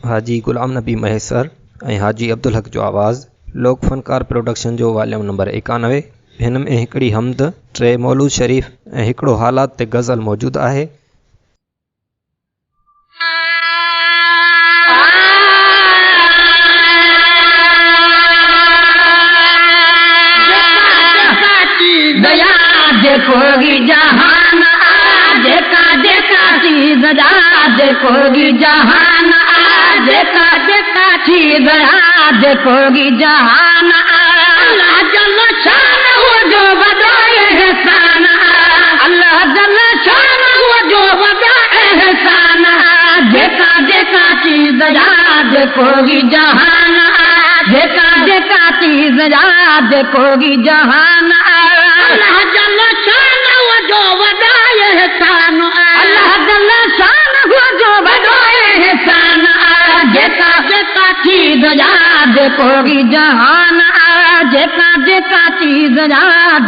हाजी गुलाम नबी मैसर ऐं हाजी अब्दुल हक जो आवाज़ लोक फनकार प्रोडक्शन जो वॉल्यूम नंबर 91। हिन में हिकिड़ी हमद, 3 मौलूद शरीफ़ ऐं हिकिड़ो हालात ते गज़ल मौजूद आहे। देखोगी जहान देखा देखा चीज देखोगी जहान देखा देखा चीज देखोगी जहान अल्लाह जल शान वो जो बदाए एहसान अल्लाह जल शान वो जो बदाए एहसान देखा देखा चीज देखोगी जहान देखा देखा चीज देखोगी जहान अल्लाह जल शान वो जो बदाए एहसान अल्लाह जल शान वो जो बदाए एहसान देखा देखा चीज देखोगी जहान देखा देखा चीज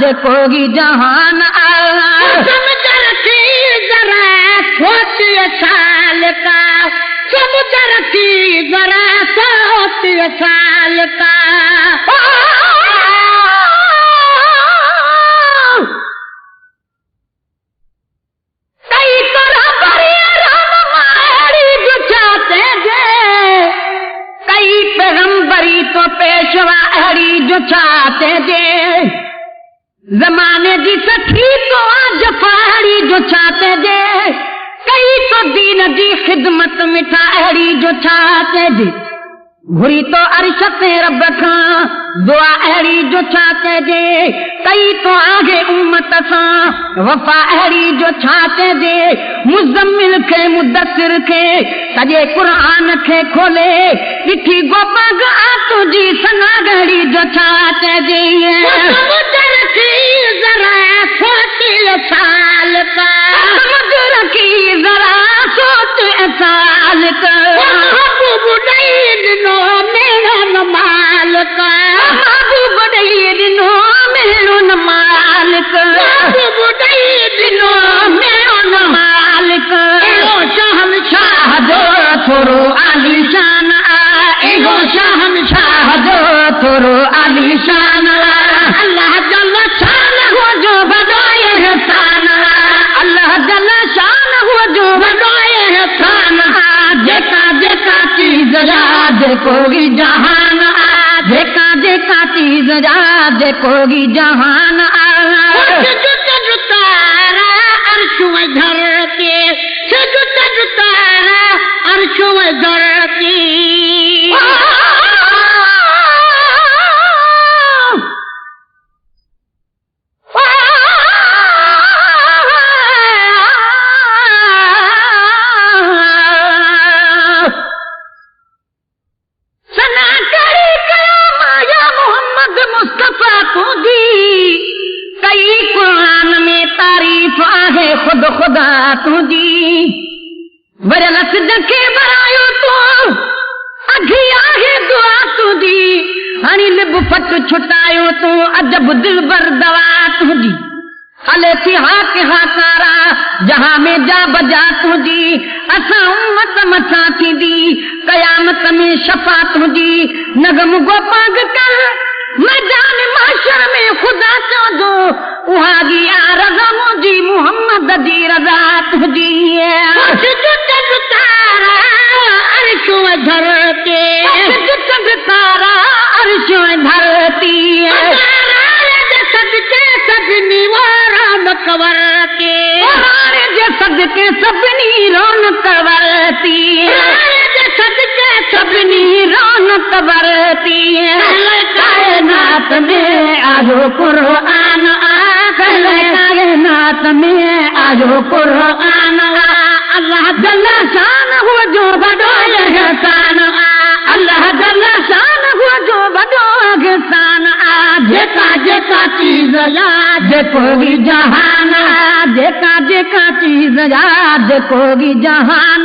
देखोगी जहान समझ की जरा सोचिए साल का समझ की जरा सोचिए साल का कई तरह कई पैगंबरी तो पेशवा अड़ी जो चाहते दे जमाने की सखी तो आज फाड़ी जो चाहते दे कई तो दीन की खिदमत मिठा अड़ी जो चाहते दे घुरी तो अर्श से रब खां दुआ अड़ी जो चाहते दे कई तो आगे उम्मत सां वफा अड़ी जो चाहते दे मुज़म्मिल के मुद्दसिर के सजे कुरान के खोले लिखी गोपा गा तुझी सनागड़ी जो चाहते दे समुद्र की जरा सोच साल का समुद्र की जरा सोच साल का बुढ़ाई मेरा न माल का बुढ़ाई दिनो मेरो न माल का बुढ़ाई दिनो मेरो न माल का शहनशाह जो थोरो आलीशान एगो शहनशाह जो थोरो आलीशान अल्लाह जल शान हो जो बदाए एहसान अल्लाह जल शान हो जो बदाए एहसान देखा देखा चीज देखोगी जहान देखा देखा चीज देखोगी जहान जुता जुतारा अर्शों धरती जुता जुतारा अर्शों धरती कई कुरान में तारीफ आहे खुद खुदा तुझी वरलस जके बनायो तो अघी आहे दुआ तुझी हनी लिब फट छुटायो तो अजब दिल बर दवा तुझी हले थी हाथ हाकारा जहां में जा बजा तुझी असा उम्मत मचा थी दी कयामत में शफा तुझी नगम गोपाग कर मैदान माशर में खुदा चो दो उहागी रज़ा मुझी मोहम्मद दी रज़ा तुझी जुत तारा अर्शों धरती जुत तारा अर्शों धरती सदके सजनी वारा नकवरती सदके सजनी रौनक वरती सदके सजनी रौनक वरती कायनात में आजो कुरान कायनात में आजो कुरान अल्लाह जल शान हो जो बड़ो एहसान अल्लाह जल शान हो जो बड़ो एहसान देखा देखा चीज देखोगी जहान देखा देखा चीज देखोगी जहान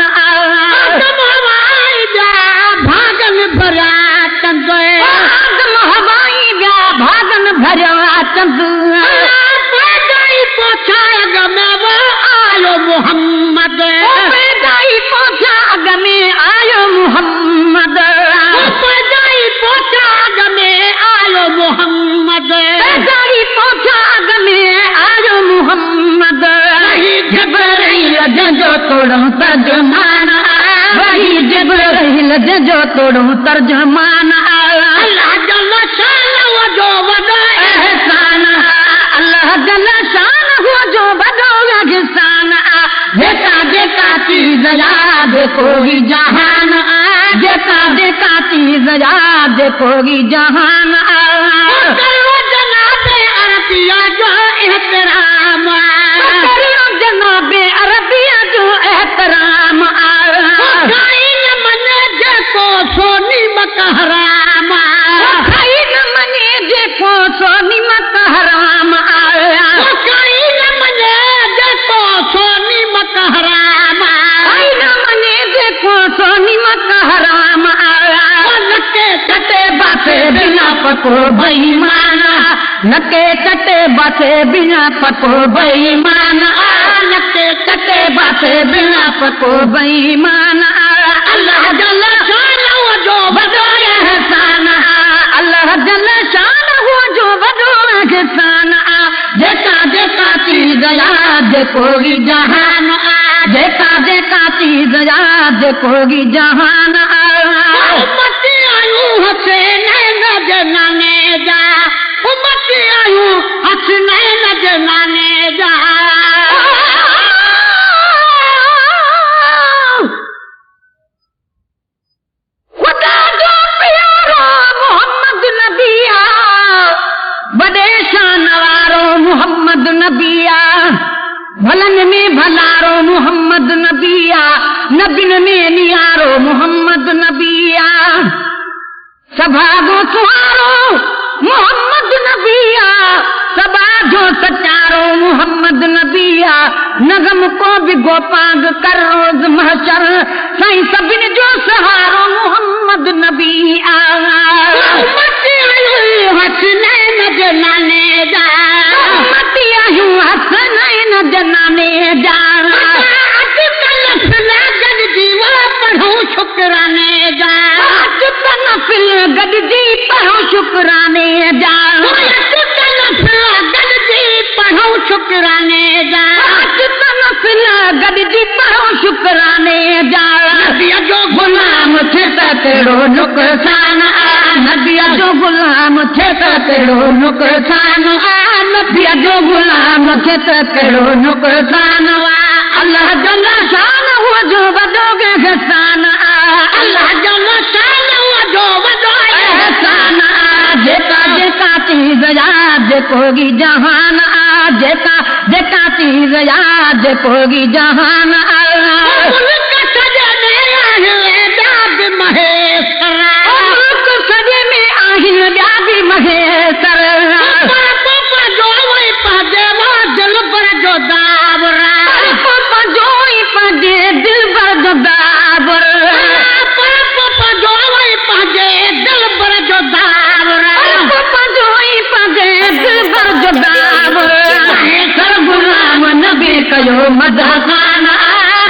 भागन भरा चंद हवाई भागन भरा चंद पोछा में वो आयो मोहम्मद पैदाई पोछा में आयो मोहम्मद तोड़ूं तर्जुमान वही जिब्राइल जो तोड़ूं तर्जुमान अल्लाह जल शान वो जो वॾो एहसान अल्लाह जल शान वो जो वॾो एहसान जेका जेका चीज़ याद कोई जहान जेका जेका चीज़ याद कोई जहान करो जनाबे अरबिया जो एहतराम करो जनाबे अरबिया जो एहतराम खाई न मने जेको सोनी मक हराम खाई न मने जेको सोनी मक हराम खाई न मने जेको सोनी मक हराम खाई न मने जेको सोनी मक हराम नके चटे बासे बिना पको बेईमान नके चटे बासे बिना पको बेईमान नके चटे बासे बिना पको बेईमान अल्लाह जल शान वो जो वॾो एहसान अल्लाह जल शान वो जो वॾो एहसान जेका जेका चीज़ याद कोई जहान जेका जेका चीज़ याद कोई जहान उम्मती आयूं हसनैन जनाने जा उम्मती आयूं हसनैन जनाने जा खुदा जो प्यारो मोहम्मद नबिया वॾे शान वारो मोहम्मद नबिया भलन में भलारो मोहम्मद नबिया नबिन में नियारो मोहम्मद नबिया सभागो सुहारो मोहम्मद नबिया सबा जो सचारो मोहम्मद नबिया नगम को भी गोपांग कर रोज महशर साईं सभिन जो सहारो मोहम्मद नबिया हसनैन जनाने जा उम्मती आयूं हसनैन जनाने जा पढ़ो शुक्राने जा नफिल गॾिजी पढ़ो शुक्राने जा गॾिजी पढ़ो शुक्राने जा नफिल गॾिजी पढ़ो शुक्राने जा नबीअ जो गुलाम थे त कहिड़ो नुक़सान नबीअ जो गुलाम थे त कहिड़ो नुक़सान नबीअ जो गुलाम थे त कहिड़ो नुक़सान अल्लाह जल शान वो जो वॾो एहसान अल्लाह जल शान वो जो वॾो एहसान जेका जेका चीज़ याद कोई जहान जेका जेका चीज़ याद कोई जहान मुल्क सॼे में आहिनि ॿिया बि महेसर मुल्क सॼे में आहिनि ॿिया बि महेसर जो वई पंहिंजे दिल भर जो दावर जो ई पंहिंजे दिल भर जो दावर जो वई पंहिंजे दिल भर जो दावर जो ई पंहिंजे दिल भर जो दावर महेसर गुलाम नबी कयो मदखाना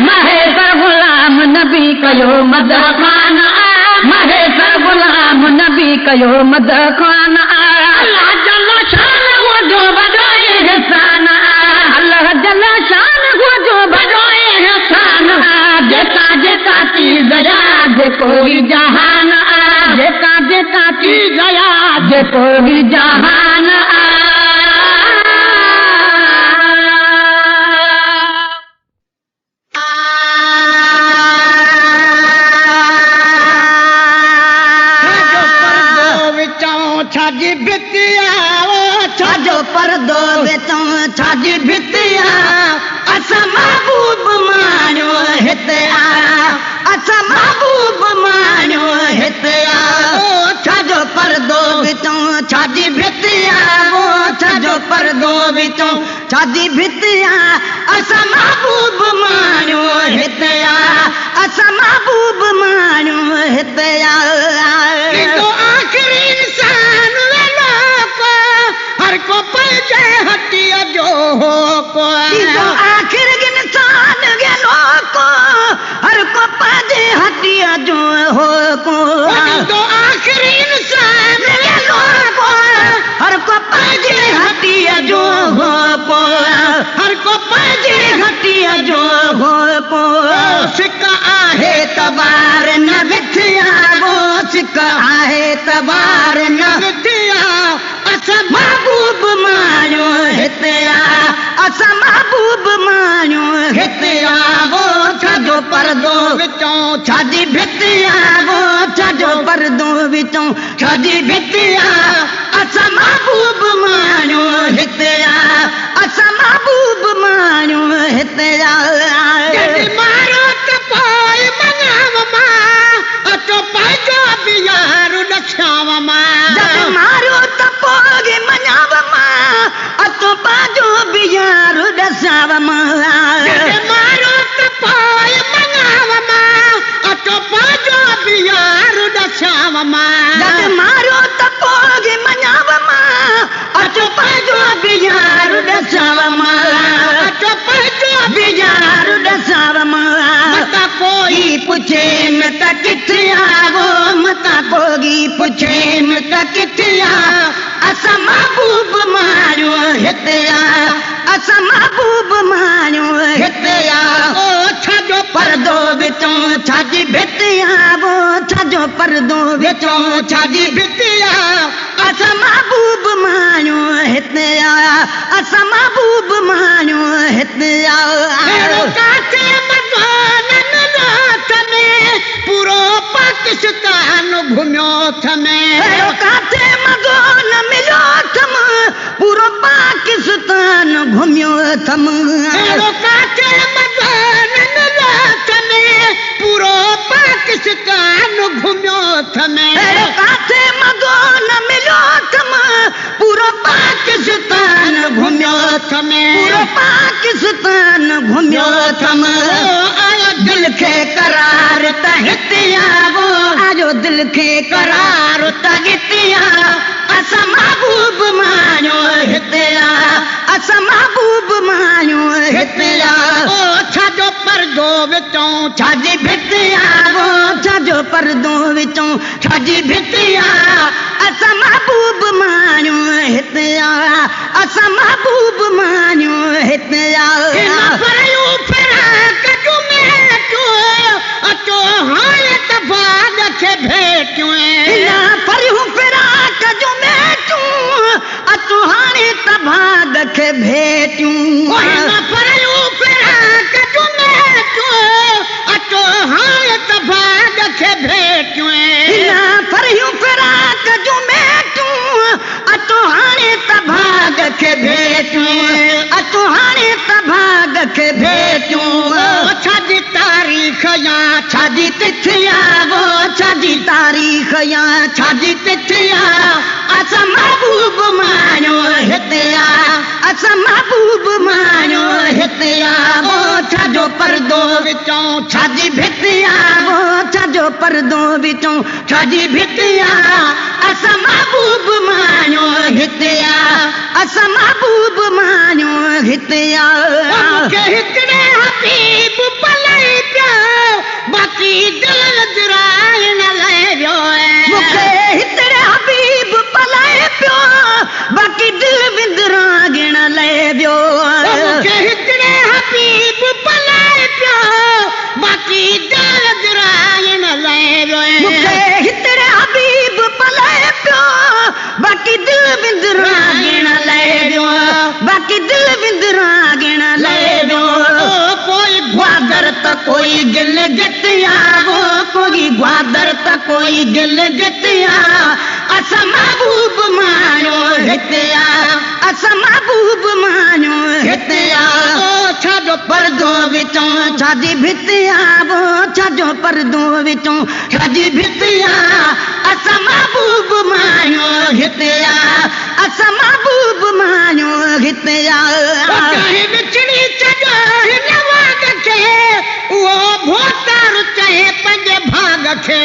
महेसर गुलाम नबी कयो मदखाना महेसर गुलाम नबी कयो मदखाना अल्लाह जल शान वो जो वॾो एहसान अल्लाह जल शान वो जो वॾो एहसान जेका जेका चीज़ याद कोई जहान जेका जेका चीज़ याद कोई जहान छाजी भितिया छाजो परदो विचों छाजी भितिया असां महबूब माणियो हिते आया असां महबूब माणियो हिते आया छाजो परदो विचों छाजी भितिया छाजो परदो विचों छाजी भितिया असां महबूब माणियो हिते आया असां महबूब माणियो हिते आया आखिरी इंसान हर को पंहिंजे हटीअ जो को आखिर इंसान हर को पंहिंजे हटीअ जो हो आखिर इंसान हर को पंहिंजे हटीअ जो हो हर को पंहिंजे हटीअ जो हो भितिया वो छाजो परदो विचों छाजी भितिया असा महबूब माण्हू हिते आ असा महबूब माण्हू हिते आ मारो त पोइ मङाव मां अचो पंहिंजो बि यारो ॾसाव मां मारो त पोइ मङाव मां अचो पंहिंजो बि यारो ॾसाव मां मारो त पोइ मङाव मां अचो पंहिंजो बि यारो ॾसाव मां मारो त पोइ मङाव मां अचो पंहिंजो बि यारो ॾसाव मां अचो पंहिंजो बि यारो ॾसाव मां मता कोई पुछे न त किथे आवो मता कोई पुछे न त किथे आ असां महबूब माण्हू हिते आ असां महबूब माण्हू हिते आ ओ छाजो परदो विचों छाजी भितिया वो छाजो परदो विचों छाजी भितिया असां महबूब माण्हू हिते आ असां महबूब माण्हू हिते आ काथे मज़ानन रात में पूरो पाकिस्तान घुमियो थमे काथे मज़ो न मिलियो थम पूरो पाकिस्तान घुमियो थम काथे मज़ानन रात में पूरो पाकिस्तान घुमियो थमे काथे मज़ो न मिलियो थम पूरो पाकिस्तान घुमियो थमे पूरो पाकिस्तान घुमियो थम आयो दिल खे करार त हिते आवो आयो दिल खे करार त हिते आ असां महबूब माण्हू हिते आ असां महबूब माण्हू हिते आ ओ छाजो परदो विचों छाजी भितिया वो छाजो परदो विचों छाजी भितिया असां महबूब माण्हू हिते आ असां महबूब माण्हू हिते आ फरियूं फिराक जूं मेटियूं अचो हाणे त भाग खे भेटियूं फरियूं फिराक जूं मेटियूं अचो हाणे त भाग खे भेटियूं फरियूं फिराक जूं मेटियूं अचो हाणे त भाग खे भेटियूं फरियूं फिराक जूं मेटियूं अचो हाणे त भाग खे भेटियूं अचो हाणे त भाग खे भेटियूं छाजी तारीख़ या छाजी तिथिया वो छाजी तारीख़ या छाजी तिथिया असां महबूब माण्हू हिते आ असां महबूब माण्हू हिते आ वो छाजो परदो विचों छाजी भितिया वो छाजो परदो विचों छाजी भितिया असां महबूब माण्हू हिते आ असां महबूब माण्हू हिते आ मूंखे हिकिड़े हबीब पलाई पियो बाक़ी दिल नज़राए न लहे वियो मूंखे हिकिड़े हबीब पलाई पियो बाक़ी दिल विंदराए न लहे वियो मूंखे हिकिड़े हबीब पलाई पियो बाक़ी दिल नज़राए न लहे वियो मूंखे हिकिड़े हबीब पलाई पियो बाक़ी दिल विंदराए न लहे वियो बाक़ी दिल विंदराए न लहे वियो कोई ग्वादर त कोई गिल गिटिया वो कोई ग्वादर त कोई गिल गिटिया असां महबूब माण्हू हिते आ असां महबूब माण्हू हिते आ छाजो परदो विचों छाजी भितिया वो छाजो परदो विचों छाजी भितिया असां महबूब माण्हू हिते आ असां महबूब माण्हू हिते आ विछड़ी चढ़ो हिन वाग खे उहो भोतार चए पंहिंजे भाग खे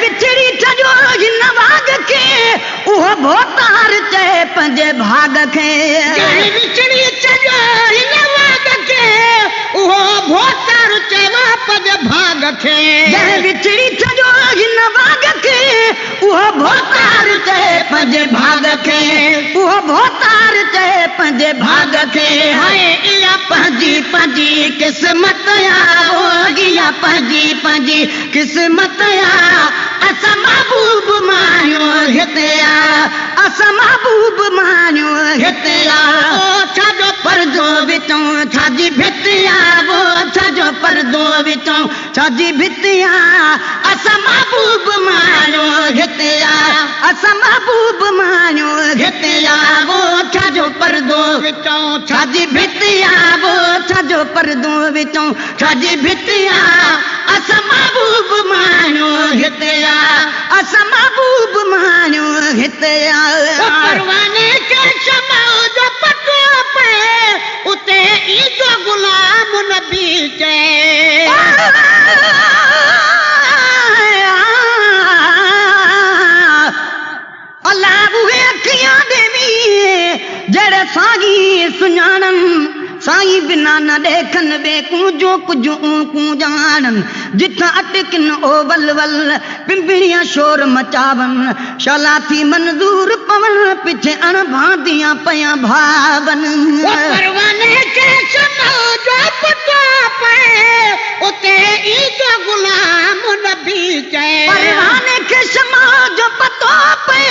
विछड़ी चढ़ो हिन वाग खे उहो भोतार चए पंहिंजे भाग खे विछड़ी चढ़ो हिन वाग खे उहो भोतार चए पंहिंजे भाग खे विछड़ी चढ़ो हिन वाग खे उहो भोतार चए पंहिंजे भाग खे उहो भोतार चए पंहिंजे भाग खे हाय इहा पंहिंजी पंहिंजी क़िस्मत आ इहा पंहिंजी पंहिंजी क़िस्मत आ असां महबूब माण्हू हिते आ अस महबूब मानियो हितिया छाजो पर्दो विचों छाजी भितिया वो छाजो पर्दो विचों छाजी भितिया अस महबूब मानियो हितिया अस महबूब मानियो हितिया वो छाजो पर्दो विचों छाजी भितिया वो छाजो पर्दो विचों छाजी भितिया अस महबूब मानियो हितिया अस महबूब मानियो हितिया परवाने के शमा जो पतो पे उते ई जो गुलाम नबी के अल्लाह बुए अखियां देवी जड़े सागी सुञाणन साईं बिना न देखन बेकूं जो कुछ ऊं जानन जिथा अटकिन ओ वल वल पिंपड़ियां शोर मचावन शाला थी मंजूर पवन पिछे अण भांदियां पया भावन परवाने के शमा जो पतो पे उते ई जो गुलाम नबी के परवाने के शमा जो पतो पे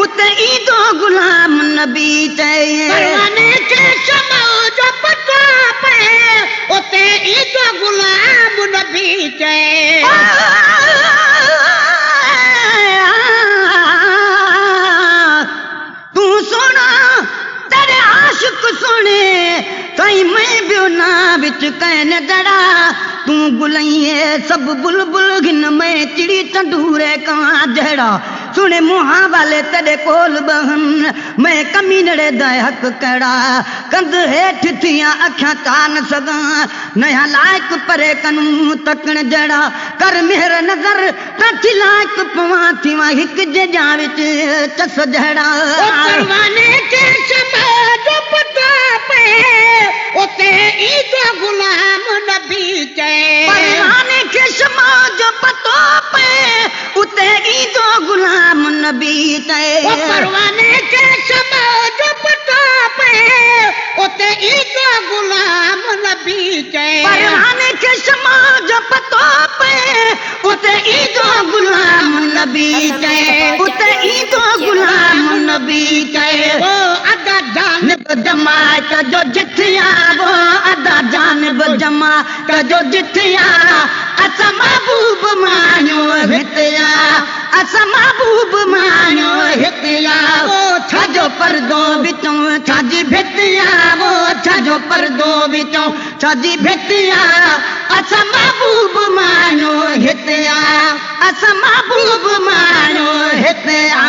उते ई जो गुलाम नबी के परवाने के शमा जो पतो पे उते ई जो गुलाम नबी के तू सोना तेरे आशिक सोने कहीं मैं बियो ना बिच कहने दड़ा तू गुलाइए सब बुलबुल घिन में चिड़ी चंडूरे कहाँ जड़ा सुने मुहा वाले तेरे कोल बहन मैं कमीनड़े दहक कड़ा कंध हेठ थिया अखियां कान सगा नया लायक परे कनू तकण जड़ा कर मेहर नजर तथी लायक पवा थीवा हिक जे जा विच चस जड़ा परवाने के शमा जो पतो पे उते ई जो गुलाम नबी के परवाने के शमा जो पतो पे उते ई जो गुलाम नबी के परवाने के शमा जो पतो पे उते ई जो गुलाम नबी के परवाने के शमा जो पतो पे उते ई जो गुलाम नबी के उते ई जो गुलाम नबी के वो अदा जानिब जमात जो जिथिया वो अदा जानिब जमात जो जिथिया अस महबूब मानियो हितिया अस महबूब मानियो हितिया वो छाजो पर्दो विचों छाजी भितिया वो छाजो पर्दो विचों छाजी भितिया अस महबूब मानियो हितिया अस महबूब मानियो हितिया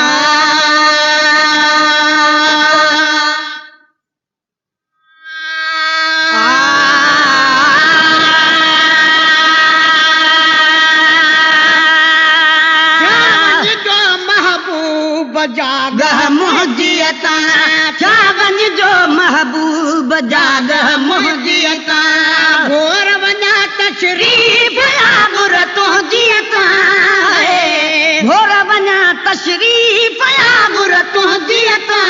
जागह मोहजियता चावन जो महबूब जागह मोहजियता घोर वना तशरीफ आबुर तोहजियता घोर वना तशरीफ आबुर तोहजियता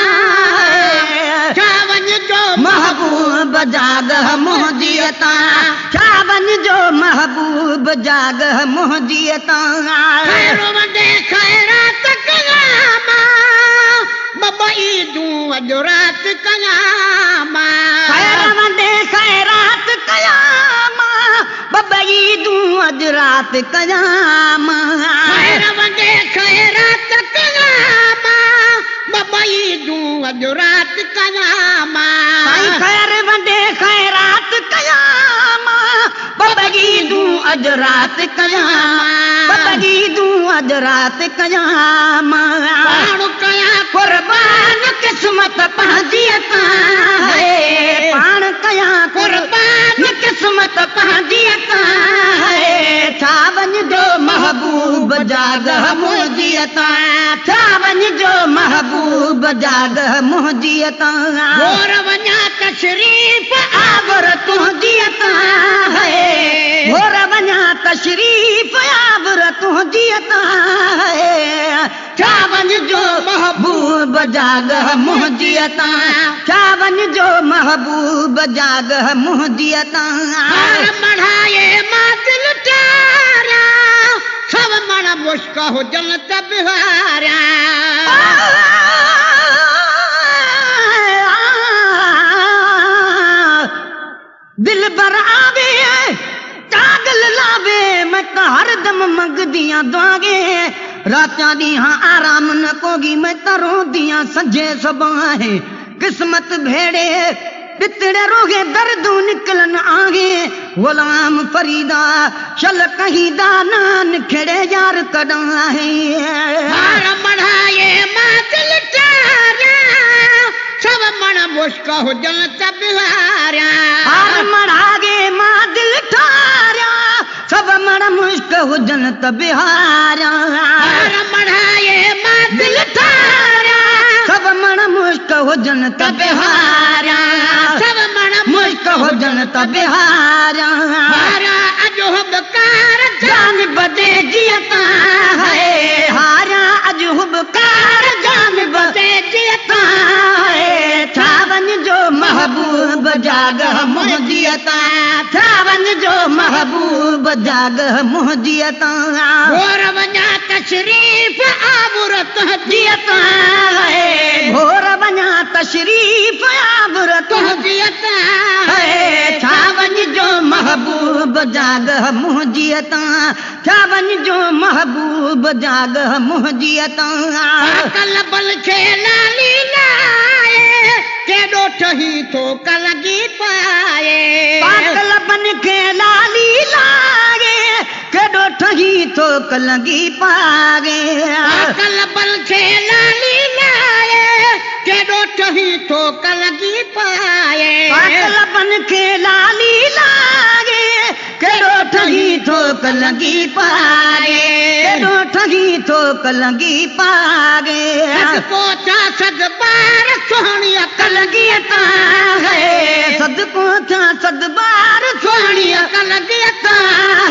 चावन जो महबूब जागह मोहजियता चावन जो महबूब जागह मोहजियता खैरो वदे खैरात कयामा बाबा ईदू अज रात कयामा खैरो वदे खैरात कयामा बाबा ईदू अज रात कयामा खैरो वदे खैरात कयामा बाबा ईदू अज रात कयामा खैर वदे खैरात कयामा बाबा ईदू अज रात कयामा बाबा ईदू अज रात कयामा पाण कया कुर्बान किस्मत पंहिंजी है पाण कया कुर्बान किस्मत पंहिंजी है छावन जो महबूब जागह मोहजियता छावन जो महबूब जागह मोहजियता घोर वञा तशरीफ आबर तुंहिंजियता है घोर वञा तशरीफ आबर तुंहिंजियता है छावन जो महबूब जागह मोहजियता छावन जो महबूब जागह मोहजियता बढ़ाए मातिल चारा सब मण मुश्क हो जन तब हारा दिल बर आवे कागल लावे मैं तो हरदम मंगदियां दुआगे रातां दियां आराम न कोगी मैं तो रोंदियां संजे सुबाहे किस्मत भेड़े बितड़े रोगे दर्दू निकलन आगे गुलाम फरीदा चल कहीं दाना निखड़े यार कदा है हार मढ़ाए मां दिल चारा सब मन मुश्क हुजन तबिहारा हार मढ़ागे मां दिल ठारा सब मन मुश्क हुजन तबिहारा हार मढ़ाए मां दिल ठारा सब मन मुश्क हुजन तबिहारा सब मन मुश्क हुजन तबिहारा हारा अजहुब कार जान बदे जियता है हारा अजहुब कार जान बदे जियता है छावन जो महबूब जागह मुहजियता छावन जो महबूब जागह मुहजियता घोर वञा तशरीफ आबुरत जियता है घोर वञा तशरीफ आबुरत जियता है छावन जो महबूब जागह मुहजियता छावन जो महबूब जागह मुहजियता कल बल खेला लीला केडो ठही तो कलगी पाए पागल बन के लाली लागे केडो ठही तो कलगी पागे पागल बन के लाली लाए केडो ठही तो कलगी पाए पागल बन के लाली लागे केडो ठही तो कलगी पागे केडो ठही तो कलगी पागे सदको था सद बार सोहणिया कलगियता है सदको था सद बार सोहणिया कलगियता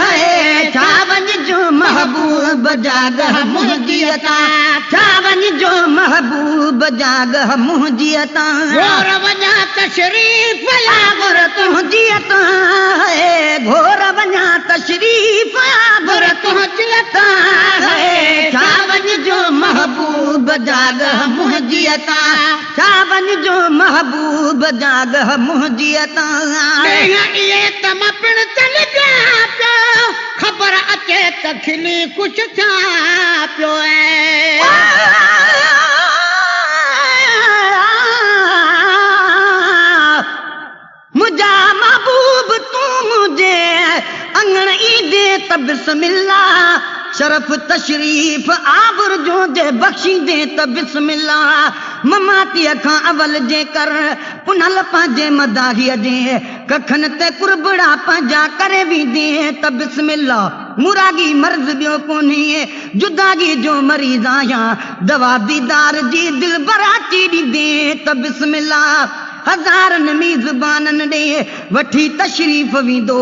है छावन जो महबूब जागह मुहजियता छावन जो महबूब जागह मुहजियता घोर वञा तशरीफ आबुरत मुहजियता है घोर वञा तशरीफ आबुरत मुहजियता है छावन जो महबूब जागह मुहजियता छावन जो महबूब जागह मुहजियता ये तम पिण चल पिया पियो ख़बर अचे त खिली कुछ था पियो मुझा महबूब तू मुझे अंगण ईंदे त बिस्मिल्लाह शरफ तशरीफ आबुर जो दे बख्शी दे त बिस्मिल्लाह ममातीअ खां अवल जे कर पुनल पंहिंजे मदाहीअ जे कखन ते कुर्बड़ा पंहिंजा करे बि दे त बिस्मिल्लाह मुरागी मर्ज़ ॿियो कोन्हे जुदागी जो मरीज़ आहियां दवा दीदार जी दिल बराची ॾींदे त बिस्मिल्लाह हज़ारनि मेज़बाननि ॾे वठी तशरीफ़ वेंदो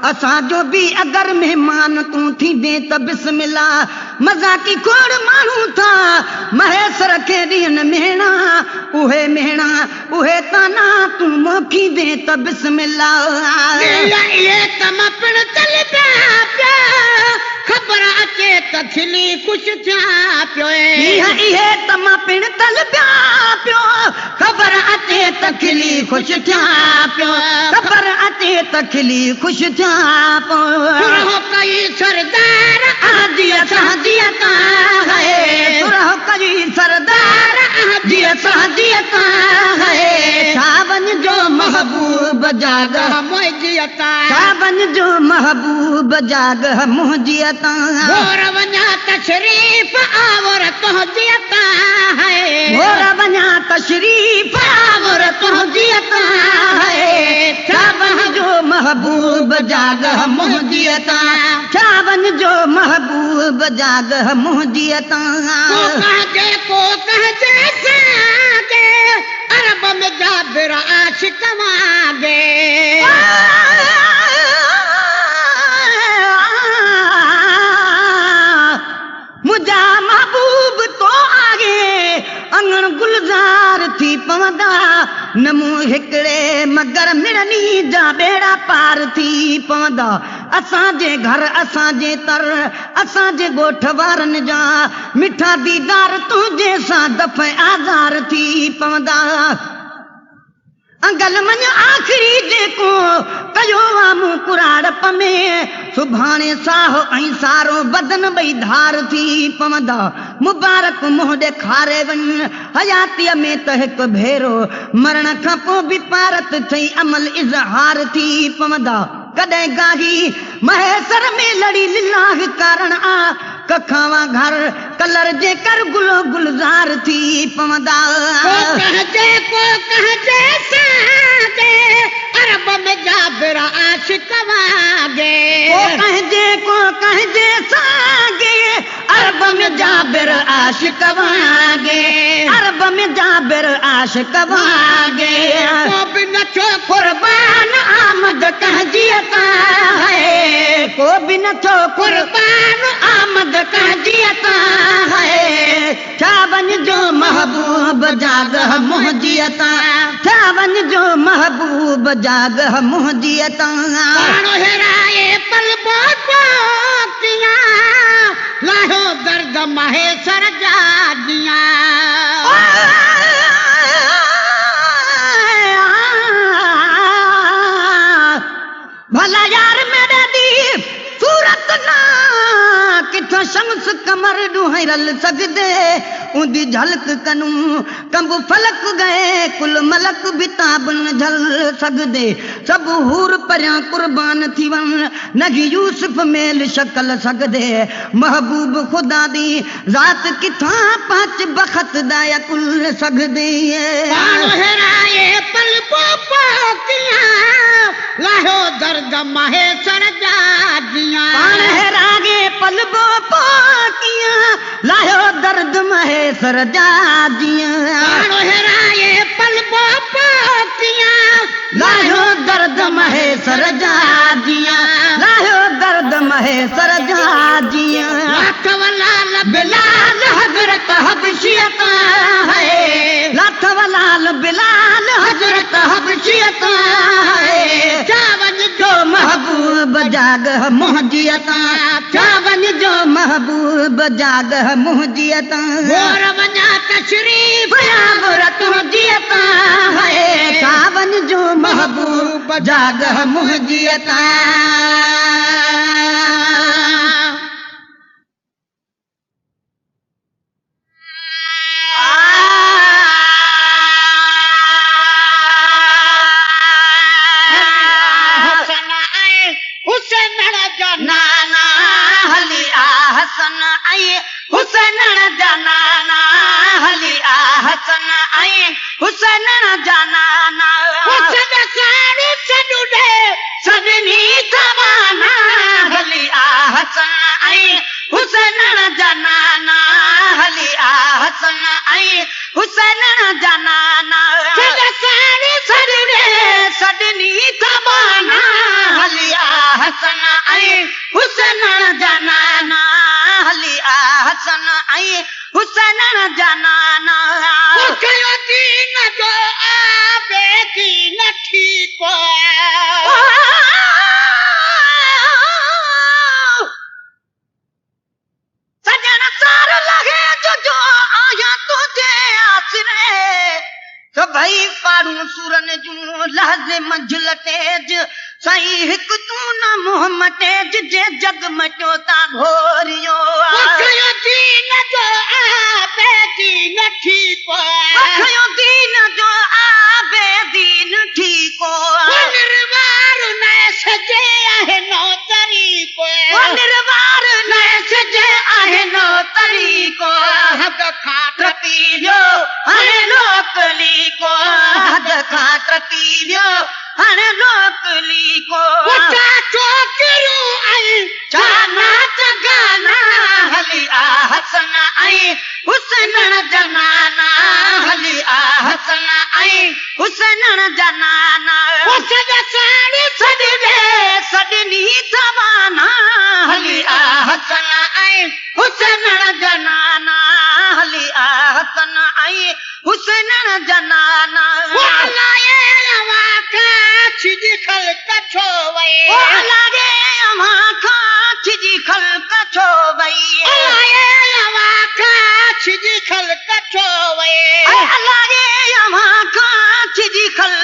असांजो बि अगरि महिमान तूं थींदे त बिस्मिल्लाह मज़ाकी खोड़ माण्हू था महेसर खे ॾियनि मेहणा उहे ताना तूं मोखींदे त बिस्मिल्लाह ख़बर अचे त खिली कुझु थिया पियो इहे तम पिण तल पिया पियो ख़बर अचे त खिली ख़ुशि थिया पियो ख़बर अचे त खिली ख़ुशि थिया पियो कई सरदार आदिया सादिया का है सुरह कई सरदार आदिया सादिया का है छावन जो महबूब जागह मुहजियता छावन जो महबूब जागह मुहजियता घोर वञा तशरीफ आवर तुहजियता है घोर वञा तशरीफ आवर तुहजियता है छावन जो महबूब जागह मुहजियता छावन जो महबूब जागह मुहजियता को कहजे सागे अरब में जाबिर आशिक मांगे मुझा महबूब तो आगे अंगण गुलजार थी पवंदा नमू हिकड़े मगर मिड़नी जा बेड़ा पार थी पवंदा असांजे घर असांजे तर असांजे ॻोठ वारनि जा मिठा दीदार तुंहिंजे सां दफ़े आज़ार थी पवंदा अंगल मन आखिरी जेको कयो आ मूं कुराड़प में सुभाणे साहो ऐं सारो बदन ॿई धार थी पवंदा मुबारक मुंहुं ॾेखारे वञ हयातीअ में त हिकु भेरो मरण खां पोइ बि पारत ठही अमल इज़हार थी पवंदा कॾहिं गाही महेसर में लड़ी लिलाह कारण आ कखावा घर कलर जे कर गुलो गुलजार थी पवंदा को कहजे सागे अरब में जाबिर आशिक वागे को कहजे सागे अरब में जाबिर आशिक वागे अरब में जाबिर आशिक वागे को भी नचो कुर्बान आमद कहजियता है को भी नचो कुर्बान आमद कहजियता है चावन जो महबूब जागह मुहजियता चावन जो महबूब जागह मुहजियता हेराए पल बोतिया लाहो दर्द महेसर जागिया भला यार मेरे दी सूरत ना किथों शम्स कमर ॾुहिरल सगदे उंदी झलक कनू कंब फलक गए कुल मलक बिताबन झल सगदे सब हूर परियां कुर्बान थी वन नगी यूसुफ मेल शक्ल सगदे महबूब खुदा दी ज़ात किथां पांच बखत दाया कुल सगदे हेराए पल पोकिया लाहो दर्द महेसर जागिया पाण हेरागे पल पोकिया लाहो दर्द महेसर जागिया पाण हेराए पल पोकिया लाहो दर्द महेसर जागिया लाहो दर्द महेसर जागिया लाल बिलाल हजरत हबशियत है लाल बिलाल हजरत हबशियत है चावन जो महबूब जागह मुहजियता चावन जो महबूब जागह मुहजियता गोर वञा तशरीफ या गुरत मुहजियता है चावन जो महबूब जागह मुहजियता हसन आई हुसैन जनाना हली आ हसन आई हुसैन जनाना हुसैन साड़ी सडुडे सदनी तवाना हली आ हसन आई हुसैन जनाना हली आ हसन आई हुसैन जनाना साड़ी सडुडे सदनी तवाना हली आ हसन आई हुसैन जनाना हली आ हसन आई हुसैन जनाना कयो दीन जो आबे दीन ठीक सजन सार लगे जो आया तुझे आसरे तो भाई पारू सूरन जूं लहज़े मंझिल तेज साईं हिक तू न मुंह मटेज जे जग मटियो ता घोरियो कयो दीन जो आबे दीन ठीक कयो दीन जो आबे दीन ठीक निर्वार न सजे आहे नो तरीको निर्वार न सजे आहे नो तरीको हद खाट पीयो अरे लोकली को हद खाट पीयो अरे लोकली को छोकरू आई चाना जगाना हली आ हसन आई हुसैन जनाना हली आ हसन आई हुसैन जनाना हुसैन साड़ी सडे सडनी तवाना हली आ हसन आई हुसैन जनाना हली आ हसन आई हुसैन जनाना छिजी खल कछो वई लागे अमा खा छिजी खल कछो वई लागे अमा खा छिजी खल कछो वई लागे अमा खा छिजी खल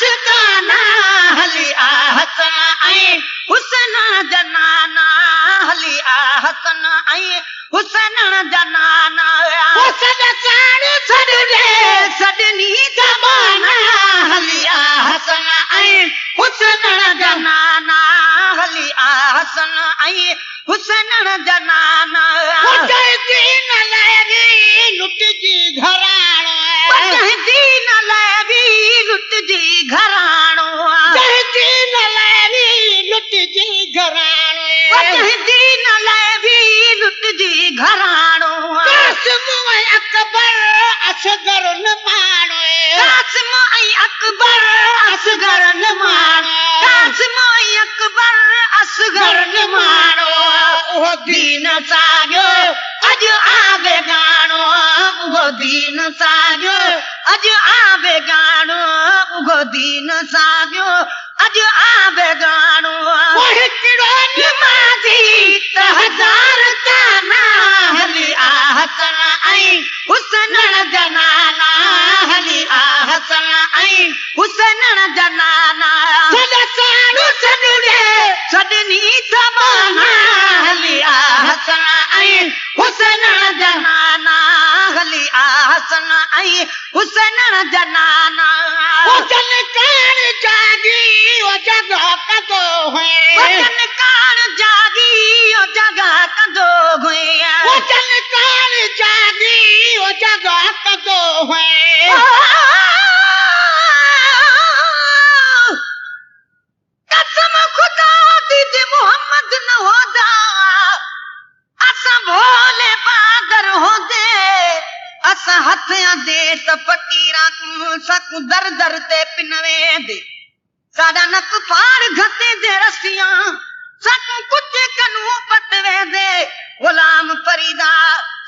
आशिकाना हली आ हसन ऐं हुसन जनाना हली आ हसन ऐं हुसन जनाना हुसन साण सॾे सॾनी ज़बाना हली आ हसन ऐं हुसन जनाना हली आ हसन ऐं हुसन जनाना दीन लैवी लुटजी घराणो दीन लैवी लुटजी घराणो दीन लैवी लुटजी घराणो दीन लैवी लुटजी घराणो कासिम अकबर असगर न माणो कासिम अकबर असगर न माणो कासिम अकबर असगर न माणो ओ दीन साॻियो अॼु आवे गाणो उहो दीन साॻियो अॼु आवे गाणो उहो दीन साॻियो अॼु आवे गाणो हिकिड़ो निमाज़ी त हज़ार ताना हली आ हसन ऐं हुसन जनाना हली आ हसन ऐं हुसन जनाना सॾसाणो सॾे सॾनी ज़बाना हली आ हसन ऐं हुसन जनाना हली आ हसन ऐं हुसन जनाना वचन कान जागी ओ जॻह कंदो है वचन कान जागी ओ जॻह कंदो है वचन कान जागी ओ जॻह कंदो है कसम खुदा दी मोहम्मद न होदा असां भोले बादर होंदे असां हथियां दे त फकीरां सक दर दर ते पिन वेंदे साडा नक पार घते दे रसियां सक कुछ कनू पत वेंदे गुलाम फरीदा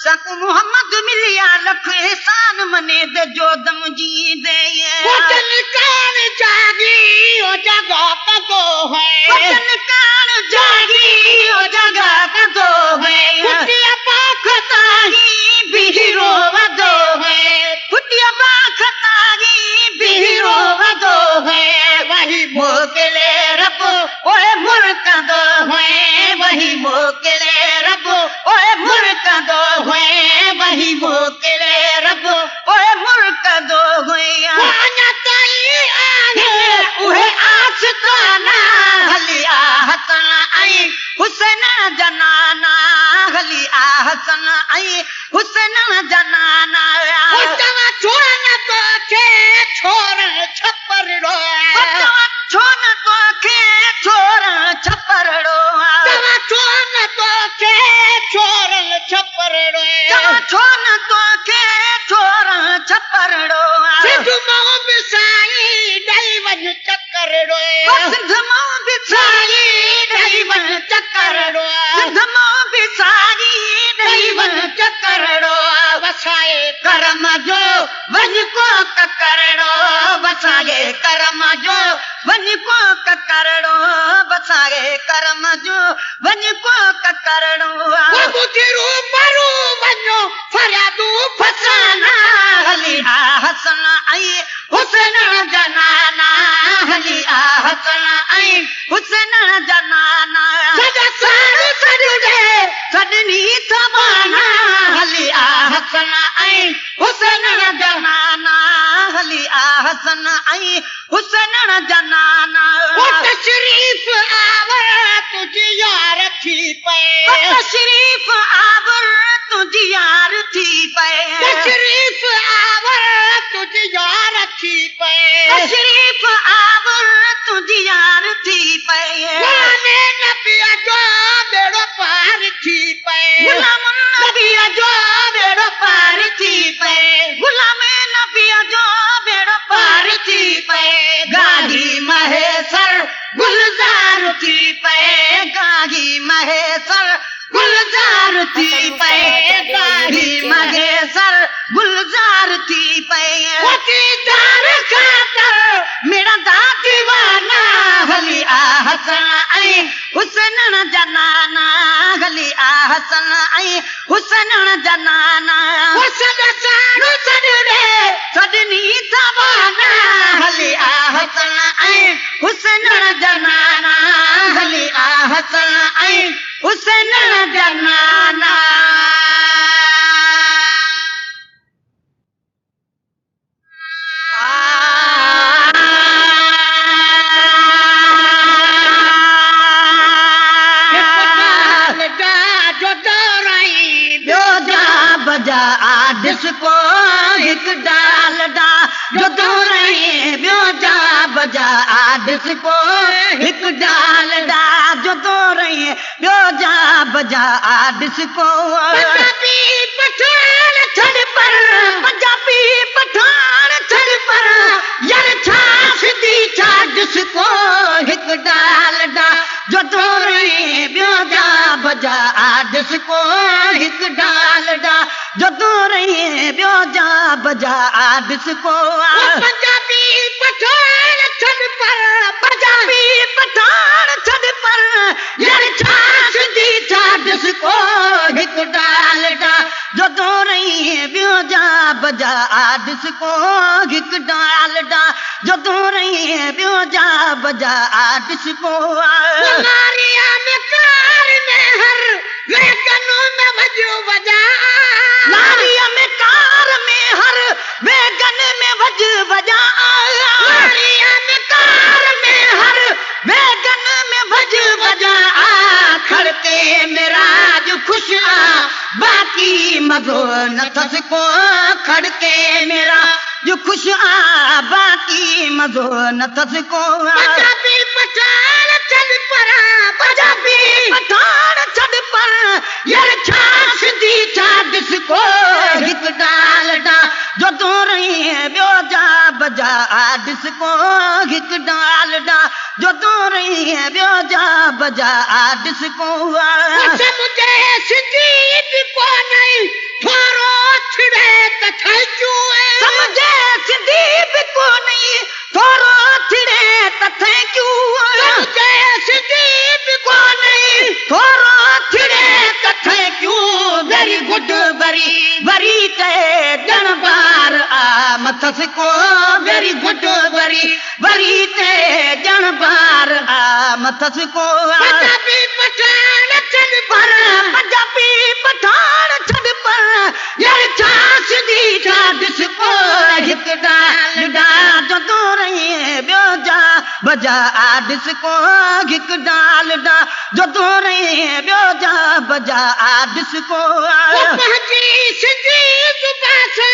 सक मोहम्मद मिलिया लख एहसान मने दे जो दम जी दे वचन कान जागी ओ जगह कंदो है वचन कान जागी ओ जगह कंदो है फुटिया पाख ताही बिहरो वदो है फुटिया पाख ताही बिहरो वदो है वही मोकिले रब ओए मुर्कंदो है वही मोकिले रब ओए मुर्कंदो है वही मोकिले रब ओए मुर्कंदो है वाना ताई आने उहे आशिकाना हली आ हसन ऐं हुसन जनाना हली आ हसन ऐं हुसन जनाना तव्हां छो न तोखे छोर छपरड़ो तव्हां छो न तोखे छोर छपरड़ो तव्हां छो न तोखे छोर छपरड़ो तव्हां छो न तोखे छोर छपरड़ो सिंध मां बिसाई ॾेई वञ चकरड़ो सिंध मां बिसाई ॾेई वञ चकरड़ो सिंध मां बिसाई ॾेई वञ चकरड़ो वसाए करम जो वञ को ककरड़ो वसाए करम जो वञ को ककरड़ो वसाए करम जो वञ को ककरड़ो ॿुधिरो परो वञो फरियादू फसाना हली आ हसन ऐं हुसन जनाना हली आ हसन ऐं हुसन जनाना सॾसाण सॾे सॾनी ज़बाना हली आ हसन ऐं हुसन जनाना हली आ हसन ऐं हुसन जनाना तशरीफ़ आवर तुझी यार थी पए तशरीफ़ आवर तुझी यार थी पए तशरीफ़ आवर तुझी यार थी पए तशरीफ़ आवर तुझी यार थी पए गुलाम नबी जो बेड़ो पार थी पए गुलाम नबी जो बेड़ो पार थी पए गुलाम नबी जो बेड़ो पार थी पए गाही महेसर गुलजार थी पए गाही महेसर गुलजार थी पए गाही महेसर गुलजार थी पए वकीदार खातर मेरा दीवाना हली आ हसन ऐं हुसन जनाना हली आ हसन ऐं हुसन जनाना सॾसाण सॾे सॾनी ज़बाना हली आ हसन हुसैन जनाना हली आ हसन ऐं हुसैन जनाना डिस्को हिक डाल डा जो दो रही ब्यो जा बजा डिस्को हिक डाल डा जो दो रही ब्यो जा बजा डिस्को पंजाबी पठान छड़ पर पंजाबी पठान छड़ पर यार छा सिधी छा डिस्को हिक डाल डा जो दो रही ब्यो जा बजा डिस्को हिक डाल डा जो दो रही ब्यो जा बजा डिस्को पंजाबी पठान छड़ पर पंजाबी पठान छड़ पर यार छा सिधी छा डिस्को हिक डाल डा जो दो रही ब्यो जा बजा डिस्को हिक डाल डा जो दो रही ब्यो जा बजा डिस्को नारिया में कार में हर वेगनों में वजो बजा नारिया में कार में हर वेगन में वज बजा नारिया में कार में हर वेगन में वज बजा खड़के मेरा जो खुश बाकी मजो न थसको खड़के मेरा जो खुश बाकी मजो न थसको पंजाबी पठान छड़ पर पंजाबी पठान छड़ पर यार छा सिधी छा डिस्को हिक डाल डा जो दो रही ब्यो जा बजा डिस्को हिक डाल डा जो दो रही ब्यो जा बजा डिस्को मुझे सिधी को नहीं थोरो छिड़े तथा चूए समझे सिधी को नहीं थोरो छिड़े तथा क्यों समझे सिधी को नहीं थोरो छिड़े तथा क्यों वेरी गुड वरी ते जन बार मथस को वेरी गुड वरी ते जन बार मथस को पंजाबी पठान छड़ पर पंजाबी पठान छड़ पर यार छा सिधी छा डिस्को हिक डाल डा जो दो रही ब्यो जा बजा डिस्को हिक डाल डा जो दो रही ब्यो जा बजा डिस्को पहुंची सिधी जुबासा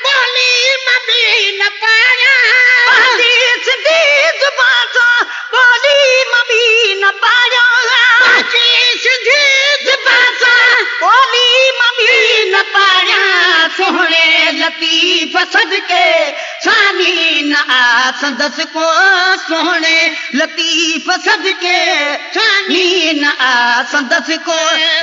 बोली मबी न पाया पहुंची सिधी जुबासा बोली मबी न पाया पहुंची सिधी जुबासा बोली मबी न पाया सोहणे लतीफ सदके सानी न संदस को सोहणे लतीफ सदके सानी न संदस को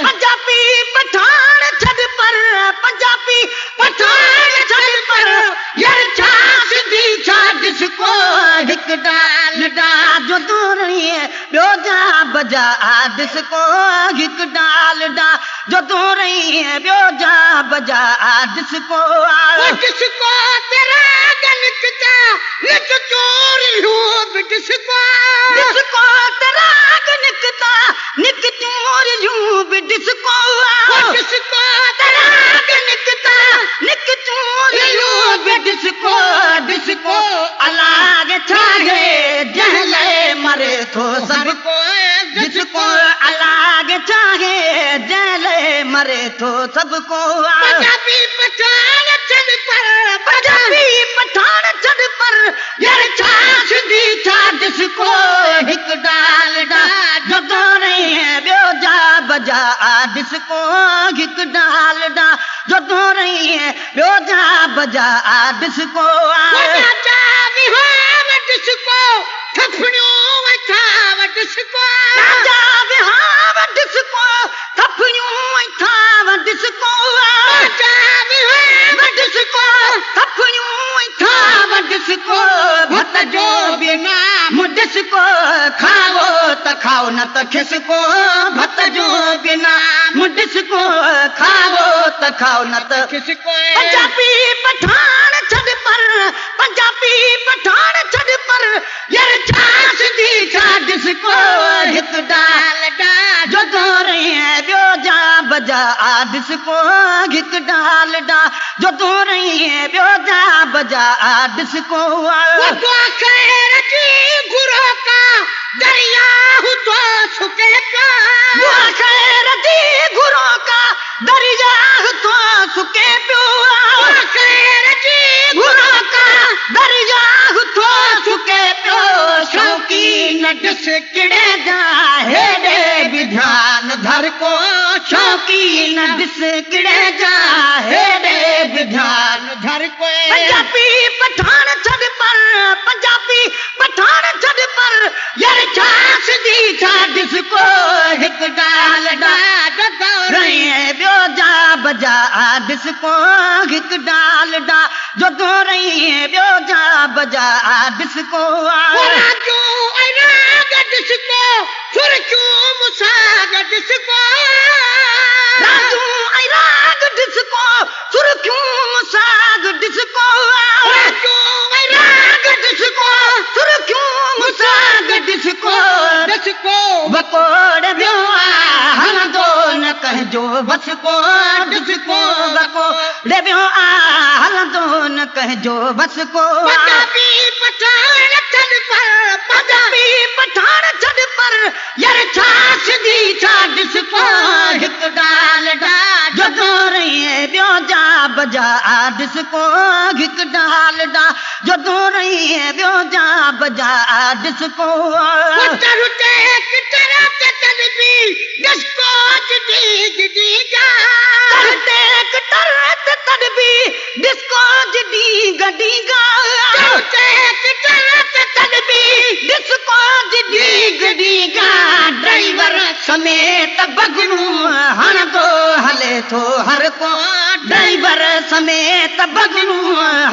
पंजाबी पठान छड़ पर पंजाबी पठान छड़ पर यार छा सिधी छा डिस्को हिक डाल डा जो दो रही ब्यो जा बजा डिस्को हिक डाल डा जो दो रही ब्यो जा बजा डिस्को डिस्को तेरा गलकता निक चोरी हो डिस्को डिस्को तेरा गलकता निक चोरी हो डिस्को डिस्को तेरा गलकता निक चोरी हो डिस्को डिस्को अलग चाहे जहले मरे तो सबको जिसको अलग चाहे जहले मरे तो सबको पंजाबी पठान छड़ पर पंजाबी पठान छड़ पर यार छा सिधी छा डिस्को हिक डाल डा जो दो रही ब्यो जा बजा डिस्को हिक डाल डा जो दो रही ब्यो जा बजा डिस्को राजा विहार डिस्को थपड़ियों वठाव डिस्को राजा विहार डिस्को थपड़ियों वठाव डिस्को राजा विहार डिस्को थपड़ियों वठाव डिस्को भत जो बिना मुडिस्को खाओ त खाओ न त खिसको भत जो बिना मुडिस्को खाओ त खाओ न त खिसको पंजाबी पठान छड़ पर पंजाबी पठान छड़ पर यार छा सिधी डिस्को हिक डाल डा जो तू रही है ॿियो जा बजा डिस्को तो खैर जी गुरो का दरिया तो सुके वो खैर दी गुरो का दरिया तो सुके पियो खैर जी गुरो का दरिया तो सुके पियो शौकीन डिस किड़े जा हेॾे बि ध्यान धर को शौकीन डिस किड़े जा हेॾे बि ध्यान धर को पंजाबी पठान छॾ पर पंजाबी पठान छॾ पर यार छास दी छा डिस्को हिक डाल डा रही ॿियो जा बजा डिस्को हिक डाल डा जो तू रही ॿियो जा बजा डिस्को राजू राग डिस्को सुरचू मुसाग डिस्को राजू राग डिस्को सुरखियूं मुसाग डिस्को राजू राग डिस्को सुरखियूं मुसाग डिस्को डिस्को बकोड़ ॿियो हलंदो न कंहिंजो बस को डिस्को बकोड़ ॿियो हलंदो न कंहिंजो बस को पंजाबी पठान छॾ पर पंजाबी पठान छॾ पर यार छाछ दी छा डिस्को हिक डाल डा जो तू रही ॿियो जा बजा डिस्को हिक डाल डा जो तू रही ॿियो जा बजा डिस्को रुटे कितरा ते तलबी डिस्को जी गा करते कतर तड़बी डिस्को जडी गडी गा रुटे कितरा ते तड़बी डिस्को जडी गडी गा ड्राइवर समेत बगनू हणंदो हले थो हर को ड्राइवर समेत बगनू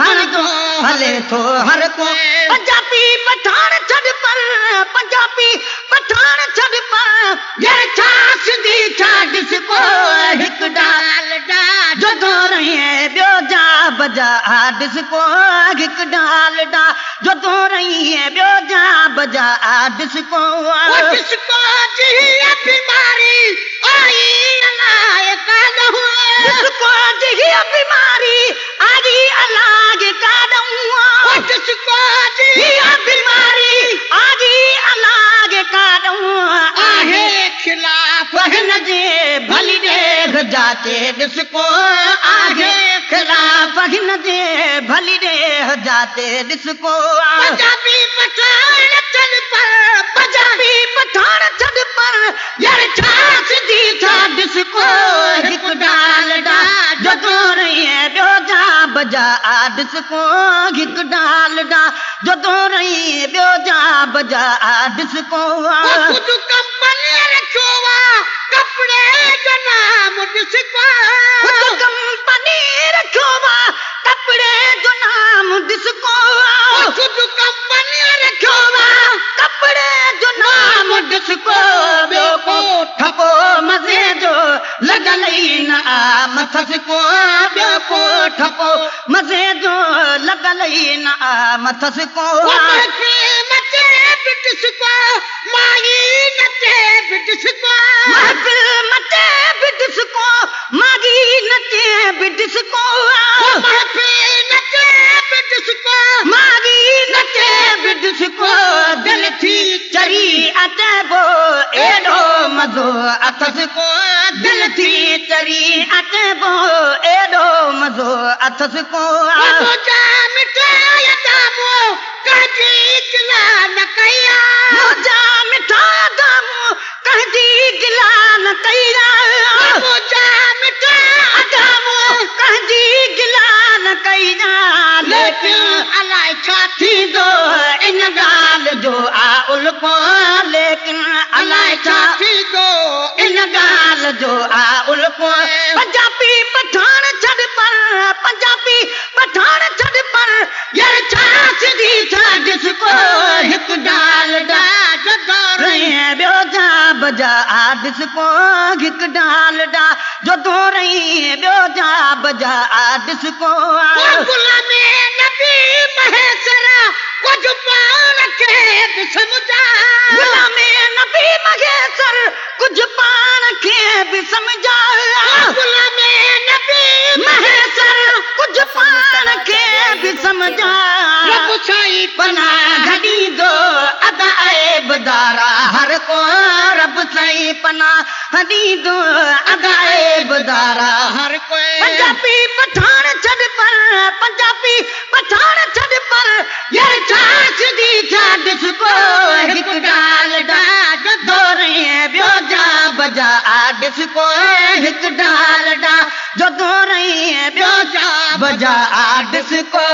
हणंदो हले थो हर को पंजाबी पठान छॾ पर पंजाबी पठान छॾ पर यार छाछ दी छा डिस्को हिक डाल डा जो तू रही ॿियो जा बजा डिस्को हिक डाल डा जो तू रही ॿियो जा बजा डिस्को डिस्को जी बीमारी आई अलाए काॾों डिस्को जी बीमारी आई अलाए काॾों डिस्को जी बीमारी आई अलाए काॾों आहे खिलाफ हिन जे भली ॾे जाते डिस्को आहे खिलाफ हिन जे भली ॾे जाते डिस्को पंजाबी पठान छॾ पर पंजाबी पठान छॾ पर यार छाछ दी छा डिस्को हिक डाल डा जो तू रही ॿियो जा बजा डिस्को हिक डाल डा जो तू रही ॿियो जा बजा डिस्को कुझु कंपनी रखियो कपड़े जो नाम डिस्को कंपनी रखियो कपड़े जो नाम डिस्को कुझु कंपनी रखियो कपड़े जो नाम डिस्को ॿियो को ठपो मज़े जो लॻल ई न मथस को ॿियो को ठपो मज़े जो लॻल ई न मथस को मचे डिस्को माई नचे डिस्को महफिल मचे डिस्को मागी नचे डिस्को महफिल नचे डिस्को मागी नचे डिस्को दिल थी चरी अचबो एॾो मज़ो अथस को दिल थी चरी अचबो एॾो मज़ो अथस को मुझा मिठाई दामो कजी गिला न कया मुझा मिठा दामो कजी गिला न कया मुझा मिठा दामो कजी गिला न कया लेकिन अलाए छा थींदो इन ॻाल्हि जो उल्को लेकिन अलाए छा थींदो इन ॻाल्हि जो उल्को पंजाबी पठान छॾ पर पंजाबी पठान छॾ पर यार छा सिधी छा डिस्को हिक डाल डा रही ॿियो जा बजा डिस्को हिक डाल डा जो तू रही ॿियो जा बजा डिस्को गुलामी नबी महेसर कुझु पाण खे बि सम्झा गुलामी नबी महेसर कुझु पाण खे बि सम्झा समझा रब साईं पनाह घड़ी दो अदाए बदारा हर को रब साईं पनाह घड़ी दो अदाए बदारा हर को पंजाबी पठान छड़ पर पंजाबी पठान छड़ पर यार चाच दी जा डिस्को हिक डाल डा जो रही बियो जा बजा डिस्को हिक डाल डा जो रही बियो जा बजा डिस्को